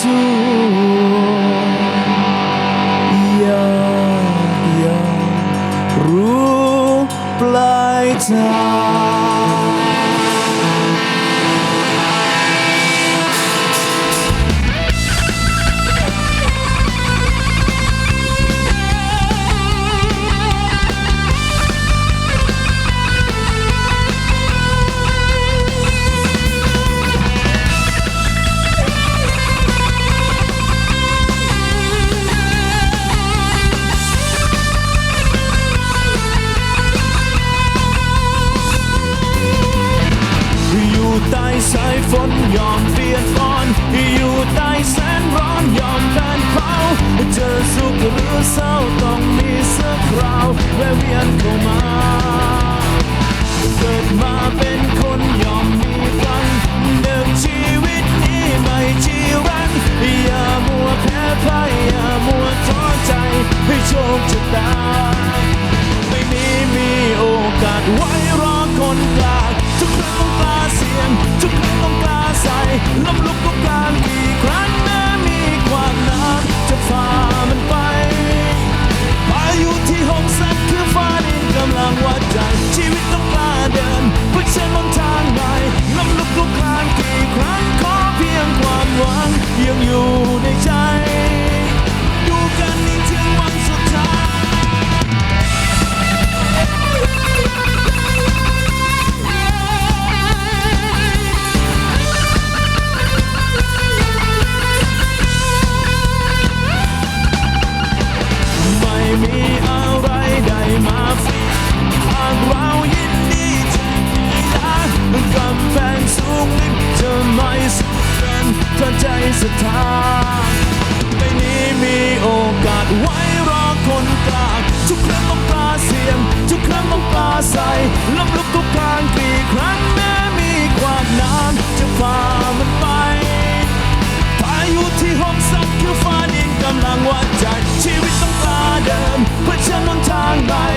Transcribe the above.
สู้อยากรู้ปลายทางใต้สายฝนยอมเปียกฝนอยู่ใต้แสนร้อนยอมแผนเผาเจอสุขหรือเศร้าต้องมีสักคราวแวะเวียนเข้ามาเกิดมาเป็นคนยอมมีฟังเดิมชีวิตนี้ไม่จีรันอย่ามัวแพ้พ่ายอย่ามัวท้อใจให้โชคชะตาไม่มีโอกาสไว้รอคนกล้าทุกครั้งต้องกล้าเสี่ยงทุกครั้งต้องกล้าใส่ล้มลุกก็กล้ากี่ครั้งแม้มีความน้ำจะฝ่ามันไปพายุที่หกสักคือฟ้าดินกำลังวัดใจชีวิตต้องกล้าเดินเพื่อเชิญบนทางใหม่ล้มลุกก็กล้ากี่ครั้งขอเพียงความหวังยังอยู่ในใจดูกันนี้ถึงวันสุดท้ายมีอะไรได้มาฟรีหากเรายินดีจะกำแพงสูงลิบจะไม่สุดเกินถ้าใจศรัทธาไม่มีโอกาสไว้รอคนกล้าทุกครั้งต้องกล้าเสี่ยงทุกครั้งต้องกล้าใส่ล้มลุกทุกทางกี่ครั้งแม้มีความน้ำจะฝ่ามันไปพายุที่หกสักคือฟ้าดินกำลังวัดใจชีวิตต้องกล้าเดินเพื่อเชิญหนทางใหม่